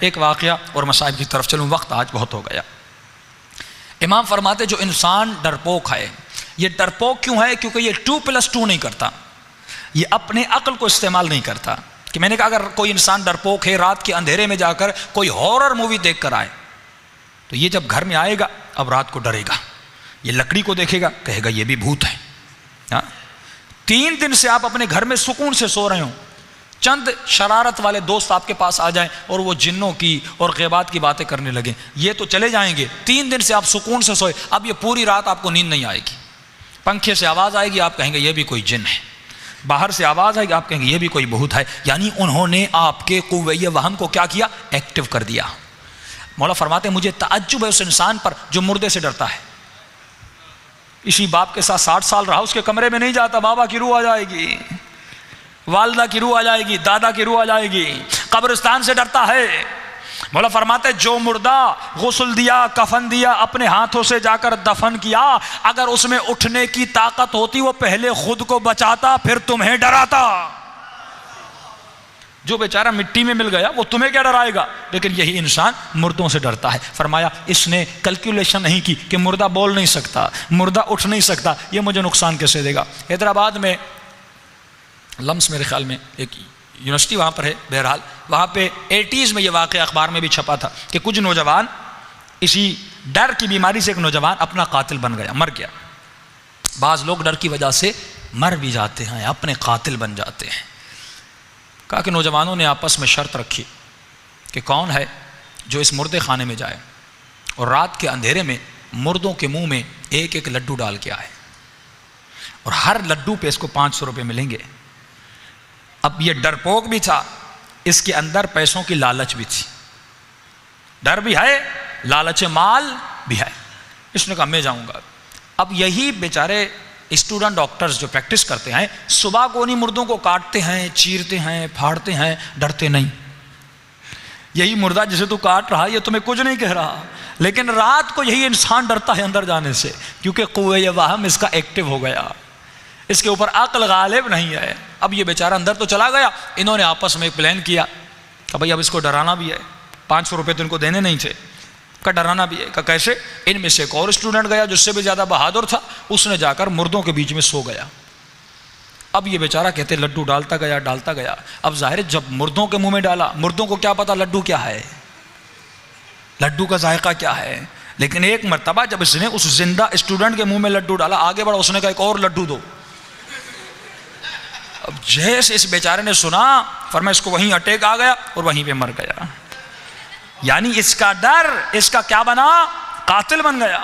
ایک واقعہ اور مصائب کی طرف چلوں، وقت آج بہت ہو گیا۔ امام فرماتے جو انسان ڈرپوک ہے، یہ ڈرپوک کیوں ہے؟ کیونکہ یہ 2+2 نہیں کرتا، یہ اپنے عقل کو استعمال نہیں کرتا۔ کہ میں نے کہا اگر کوئی انسان ڈرپوک ہے، رات کے اندھیرے میں جا کر کوئی ہارر مووی دیکھ کر آئے تو یہ جب گھر میں آئے گا اب رات کو ڈرے گا، یہ لکڑی کو دیکھے گا کہے گا یہ بھی بھوت ہے۔ 3 دن سے آپ اپنے گھر میں سکون سے سو رہے ہوں، چند شرارت والے دوست آپ کے پاس آ جائیں اور وہ جنوں کی اور غیبات کی باتیں کرنے لگیں، یہ تو چلے جائیں گے۔ 3 دن سے آپ سکون سے سوئے، اب یہ پوری رات آپ کو نیند نہیں آئے گی۔ پنکھے سے آواز آئے گی، آپ کہیں گے یہ بھی کوئی جن ہے۔ باہر سے آواز آئے گی، آپ کہیں گے یہ بھی کوئی بھوت ہے۔ یعنی انہوں نے آپ کے قوہ وہم کو کیا کیا؟ ایکٹیو کر دیا۔ مولا فرماتے ہیں مجھے تعجب ہے اس انسان پر جو مردے سے ڈرتا ہے۔ اسی باپ کے ساتھ 60 سال رہا، اس کے کمرے میں نہیں جاتا، بابا کی روح آ جائے گی، والدہ کی روح آ جائے گی، دادا کی روح آ جائے گی۔ قبرستان سے ڈرتا ہے۔ مولا فرماتے ہیں جو مردہ غسل دیا، کفن دیا، اپنے ہاتھوں سے جا کر دفن کیا، اگر اس میں اٹھنے کی طاقت ہوتی وہ پہلے خود کو بچاتا پھر تمہیں ڈراتا۔ جو بیچارہ مٹی میں مل گیا وہ تمہیں کیا ڈرائے گا؟ لیکن یہی انسان مردوں سے ڈرتا ہے۔ فرمایا اس نے کیلکولیشن نہیں کی کہ مردہ بول نہیں سکتا، مردہ اٹھ نہیں سکتا، یہ مجھے نقصان کیسے دے گا۔ حیدرآباد میں لمس میرے خیال میں ایک یونیورسٹی وہاں پر ہے، بہرحال وہاں پہ 80s میں یہ واقعہ اخبار میں بھی چھپا تھا کہ کچھ نوجوان اسی ڈر کی بیماری سے، ایک نوجوان اپنا قاتل بن گیا، مر گیا۔ بعض لوگ ڈر کی وجہ سے مر بھی جاتے ہیں، اپنے قاتل بن جاتے ہیں۔ کہا کہ نوجوانوں نے آپس میں شرط رکھی کہ کون ہے جو اس مردے خانے میں جائے اور رات کے اندھیرے میں مردوں کے منہ میں ایک ایک لڈو ڈال کے آئے، اور ہر لڈو پہ اس کو 500 روپے ملیں گے۔ اب یہ ڈرپوک بھی تھا، اس کے اندر پیسوں کی لالچ بھی تھی، ڈر بھی ہے، لالچ مال بھی ہے۔ اس نے کہا میں جاؤں گا۔ اب یہی بیچارے اسٹوڈنٹ ڈاکٹرز جو پریکٹس کرتے ہیں، صبح کو انہیں مردوں کو کاٹتے ہیں، چیرتے ہیں، پھاڑتے ہیں، ڈرتے نہیں۔ یہی مردہ جسے تو کاٹ رہا یہ تمہیں کچھ نہیں کہہ رہا، لیکن رات کو یہی انسان ڈرتا ہے اندر جانے سے، کیونکہ قوہ وہم اس کا ایکٹیو ہو گیا، اس کے اوپر عقل غالب نہیں ہے۔ اب یہ بیچارہ اندر تو چلا گیا، انہوں نے آپس میں ایک پلان کیا کہ بھائی اب اس کو ڈرانا بھی ہے، 500 روپے تو ان کو دینے نہیں تھے، کا ڈرانا بھی ہے۔ کہ کیسے؟ ان میں سے ایک اور اسٹوڈنٹ گیا جو اس سے بھی زیادہ بہادر تھا، اس نے جا کر مردوں کے بیچ میں سو گیا۔ اب یہ بیچارہ کہتے لڈو ڈالتا گیا۔ اب ظاہر ہے جب مردوں کے منہ میں ڈالا، مردوں کو کیا پتا لڈو کیا ہے، لڈو کا ذائقہ کیا ہے، لیکن ایک مرتبہ جب اس نے اس زندہ اسٹوڈنٹ کے منہ میں لڈو ڈالا، آگے بڑھا، اس نے کہا ایک اور لڈو دو۔ اب جیسے اس بیچارے نے سنا، فرمایا اس کو وہیں اٹیک آ گیا اور وہیں پہ مر گیا۔ یعنی اس کا ڈر اس کا کیا بنا؟ قاتل بن گیا۔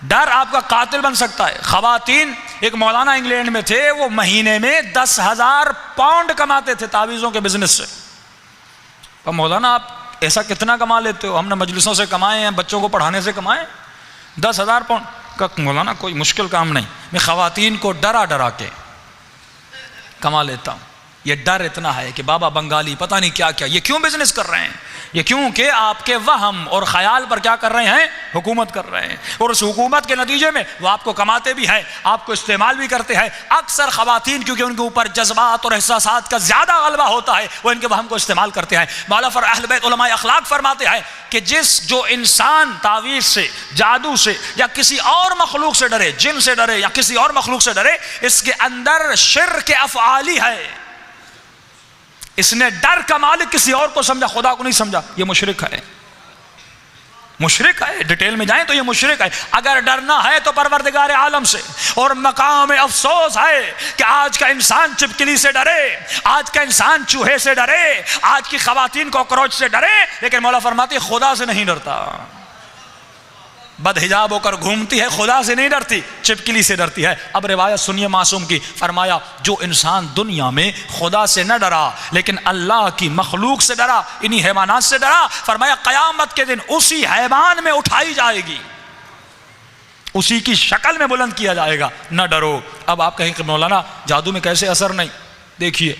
ڈر آپ کا قاتل بن سکتا ہے۔ خواتین، ایک مولانا انگلینڈ میں تھے، وہ مہینے میں 10,000 پاؤنڈ کماتے تھے تعویذوں کے بزنس سے۔ اور مولانا آپ ایسا کتنا کما لیتے ہو؟ ہم نے مجلسوں سے کمائے ہیں، بچوں کو پڑھانے سے کمائے 10,000 پاؤنڈ کا۔ مولانا کوئی مشکل کام نہیں، میں خواتین کو ڈرا کے کما لیتا ہوں۔ یہ ڈر اتنا ہے کہ بابا بنگالی پتہ نہیں کیا کیا، یہ کیوں بزنس کر رہے ہیں؟ یہ کیوں کہ آپ کے وہم اور خیال پر کیا کر رہے ہیں؟ حکومت کر رہے ہیں، اور اس حکومت کے نتیجے میں وہ آپ کو کماتے بھی ہیں، آپ کو استعمال بھی کرتے ہیں۔ اکثر خواتین کیونکہ ان کے اوپر جذبات اور احساسات کا زیادہ غلبہ ہوتا ہے، وہ ان کے وہم کو استعمال کرتے ہیں۔ مولا اہل بیت علماء اخلاق فرماتے ہیں کہ جو انسان تعویذ سے، جادو سے یا کسی اور مخلوق سے ڈرے، جن سے ڈرے یا کسی اور مخلوق سے ڈرے، اس کے اندر شرک افعالی ہے۔ اس نے ڈر کا مالک کسی اور کو سمجھا، خدا کو نہیں سمجھا، یہ مشرک ہے، مشرک ہے۔ ڈیٹیل میں جائیں تو یہ مشرک ہے۔ اگر ڈرنا ہے تو پروردگار عالم سے، اور مقام افسوس ہے کہ آج کا انسان چپکلی سے ڈرے، آج کا انسان چوہے سے ڈرے، آج کی خواتین کاکروچ سے ڈرے، لیکن مولا فرماتی خدا سے نہیں ڈرتا۔ بد حجاب ہو کر گھومتی ہے، خدا سے نہیں ڈرتی، چپکلی سے ڈرتی ہے۔ اب روایت سنیے معصوم کی، فرمایا جو انسان دنیا میں خدا سے نہ ڈرا لیکن اللہ کی مخلوق سے ڈرا، انہی حیوانات سے ڈرا، فرمایا قیامت کے دن اسی حیوان میں اٹھائی جائے گی، اسی کی شکل میں بلند کیا جائے گا۔ نہ ڈرو۔ اب آپ کہیں کہ مولانا جادو میں کیسے اثر نہیں؟ دیکھیے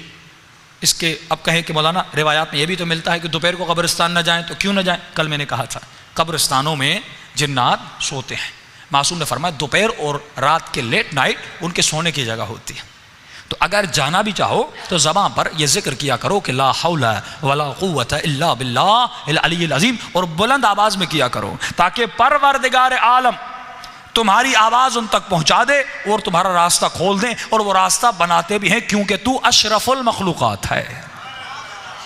اس کے، اب کہیں کہ مولانا روایات میں یہ بھی تو ملتا ہے کہ دوپہر کو قبرستان نہ جائیں، تو کیوں نہ جائیں؟ کل میں نے کہا تھا قبرستانوں میں جنات سوتے ہیں۔ معصوم نے فرمایا دوپہر اور رات کے لیٹ نائٹ ان کے سونے کی جگہ ہوتی ہے، تو اگر جانا بھی چاہو تو زبان پر یہ ذکر کیا کرو کہ لا حول ولا قوت الا باللہ العلی العظیم، اور بلند آواز میں کیا کرو تاکہ پروردگار عالم تمہاری آواز ان تک پہنچا دے اور تمہارا راستہ کھول دیں، اور وہ راستہ بناتے بھی ہیں کیونکہ تو اشرف المخلوقات ہے۔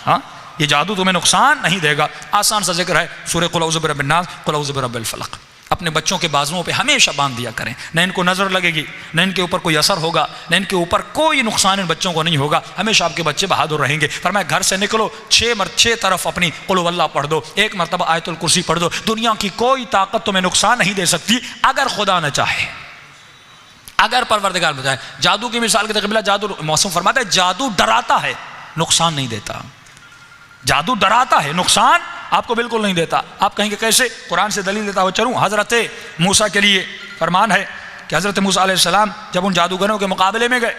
ہاں، یہ جادو تمہیں نقصان نہیں دے گا۔ آسان سا ذکر ہے سورہ قل اعوذ برب الناس، قل اعوذ برب الفلق۔ اپنے بچوں کے بازوؤں پہ ہمیشہ باندھ دیا کریں، نہ ان کو نظر لگے گی، نہ ان کے اوپر کوئی اثر ہوگا، نہ ان کے اوپر کوئی نقصان ان بچوں کو نہیں ہوگا، ہمیشہ آپ کے بچے بہادر رہیں گے۔ فرمایا گھر سے نکلو 6 طرف اپنی قل هو اللہ پڑھ دو، 1 مرتبہ آیت الکرسی پڑھ دو، دنیا کی کوئی طاقت تمہیں نقصان نہیں دے سکتی اگر خدا نہ چاہے، اگر پروردگار بتائے۔ جادو کی مثال کے قبلہ جادو موسم فرماتا ہے جادو ڈراتا ہے، نقصان نہیں دیتا۔ جادو ڈراتا ہے، نقصان آپ کو بالکل نہیں دیتا۔ آپ کہیں گے کیسے؟ قرآن سے دلیل دیتا ہوا چلوں۔ حضرت موسیٰ کے لیے فرمان ہے کہ حضرت موسیٰ علیہ السلام جب ان جادوگروں کے مقابلے میں گئے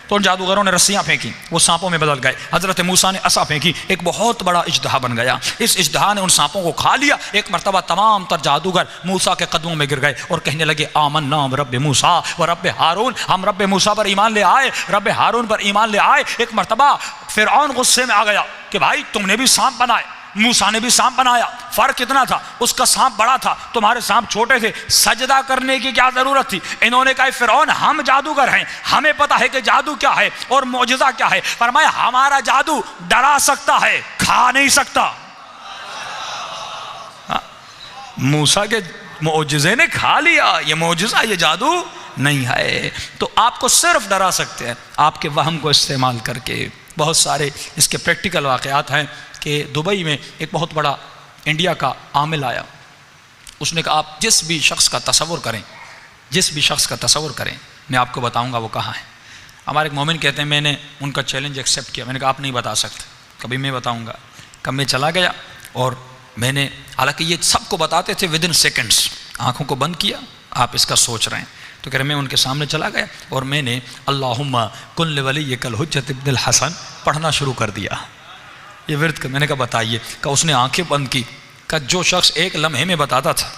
تو ان جادوگروں نے رسیاں پھینکی، وہ سانپوں میں بدل گئے۔ حضرت موسیٰ نے عصا پھینکی، ایک بہت بڑا اژدہا بن گیا، اس اژدہا نے ان سانپوں کو کھا لیا۔ ایک مرتبہ تمام تر جادوگر موسیٰ کے قدموں میں گر گئے اور کہنے لگے آمنا برب موسیٰ و رب ہارون، ہم رب موسیٰ پر ایمان لے آئے، رب ہارون پر ایمان لے آئے۔ ایک مرتبہ فرعون غصے میں آ گیا کہ بھائی تم نے بھی سانپ بنائے، موسیٰ نے بھی سانپ بنایا، فرق کتنا تھا؟ اس کا سانپ بڑا تھا، تمہارے سانپ چھوٹے تھے، سجدہ کرنے کی کیا ضرورت تھی؟ انہوں نے کہا فرعون ہم جادوگر ہیں، ہمیں پتہ ہے کہ جادو کیا ہے اور معجزہ کیا ہے۔ فرمایا ہمارا جادو ڈرا سکتا ہے، کھا نہیں سکتا۔ موسیٰ کے معجزے نے کھا لیا، یہ معجزہ، یہ جادو نہیں ہے۔ تو آپ کو صرف ڈرا سکتے ہیں آپ کے وہم کو استعمال کر کے۔ بہت سارے اس کے پریکٹیکل واقعات ہیں کہ دبئی میں ایک بہت بڑا انڈیا کا عامل آیا، اس نے کہا آپ جس بھی شخص کا تصور کریں، جس بھی شخص کا تصور کریں، میں آپ کو بتاؤں گا وہ کہاں ہے۔ ہمارے ایک مومن کہتے ہیں میں نے ان کا چیلنج ایکسیپٹ کیا، میں نے کہا آپ نہیں بتا سکتے، کبھی میں بتاؤں گا۔ کب میں چلا گیا اور میں نے، حالانکہ یہ سب کو بتاتے تھے ودن سیکنڈز، آنکھوں کو بند کیا، آپ اس کا سوچ رہے ہیں، تو کہہ رہے میں ان کے سامنے چلا گیا اور میں نے اللہم کن لولیک الحجۃ ابن الحسن پڑھنا شروع کر دیا، یہ ورد کا۔ میں نے کہا بتائیے، کہ اس نے آنکھیں بند کی، کہ جو شخص ایک لمحے میں بتاتا تھا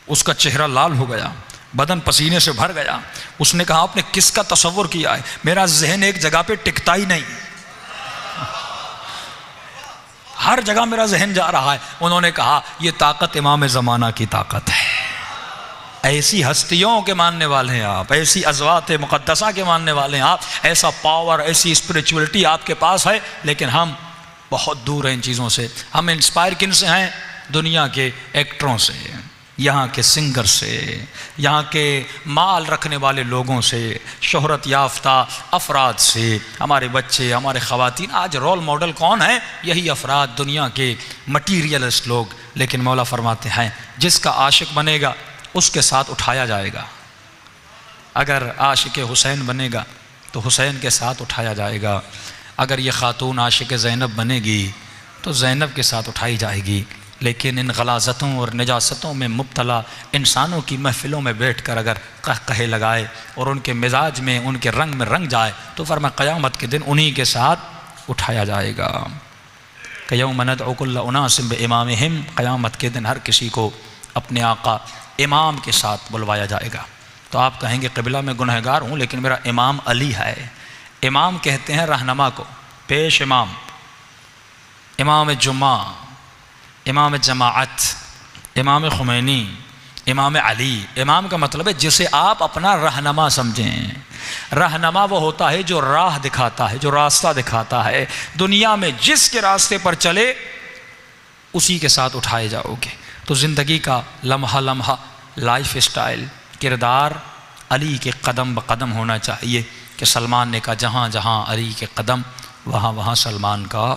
اس کا چہرہ لال ہو گیا، بدن پسینے سے بھر گیا۔ اس نے کہا آپ نے کس کا تصور کیا ہے؟ میرا ذہن ایک جگہ پہ ٹکتا ہی نہیں، ہر جگہ میرا ذہن جا رہا ہے۔ انہوں نے کہا یہ طاقت امام زمانہ کی طاقت ہے، ایسی ہستیوں کے ماننے والے ہیں آپ، ایسی ازوات مقدسہ کے ماننے والے ہیں آپ، ایسا پاور، ایسی اسپریچولیٹی آپ کے پاس ہے، لیکن ہم بہت دور ہیں ان چیزوں سے۔ ہم انسپائر کن سے ہیں؟ دنیا کے ایکٹروں سے، یہاں کے سنگر سے، یہاں کے مال رکھنے والے لوگوں سے، شہرت یافتہ افراد سے۔ ہمارے بچے، ہمارے خواتین، آج رول ماڈل کون ہیں؟ یہی افراد، دنیا کے مٹیریلسٹ لوگ۔ لیکن مولا فرماتے ہیں جس کا عاشق بنے گا اس کے ساتھ اٹھایا جائے گا، اگر عاشق حسین بنے گا تو حسین کے ساتھ اٹھایا جائے گا، اگر یہ خاتون عاشق زینب بنے گی تو زینب کے ساتھ اٹھائی جائے گی۔ لیکن ان غلاظتوں اور نجاستوں میں مبتلا انسانوں کی محفلوں میں بیٹھ کر اگر کہے لگائے اور ان کے مزاج میں، ان کے رنگ میں رنگ جائے تو فرمایا قیامت کے دن انہی کے ساتھ اٹھایا جائے گا۔ کہ یوم ندعو کل اناس بامامہم، قیامت کے دن ہر کسی کو اپنے آقا امام کے ساتھ بلوایا جائے گا۔ تو آپ کہیں گے قبلہ میں گنہگار ہوں لیکن میرا امام علی ہے۔ امام کہتے ہیں رہنما کو، پیش امام، امام جمعہ، امام جماعت، امام خمینی، امام علی۔ امام کا مطلب ہے جسے آپ اپنا رہنما سمجھیں۔ رہنما وہ ہوتا ہے جو راہ دکھاتا ہے، جو راستہ دکھاتا ہے۔ دنیا میں جس کے راستے پر چلے اسی کے ساتھ اٹھائے جاؤ گے۔ تو زندگی کا لمحہ لمحہ لائف اسٹائل، کردار علی کے قدم بقدم ہونا چاہیے۔ کہ سلمان نے کہا جہاں جہاں علی کے قدم وہاں وہاں سلمان کا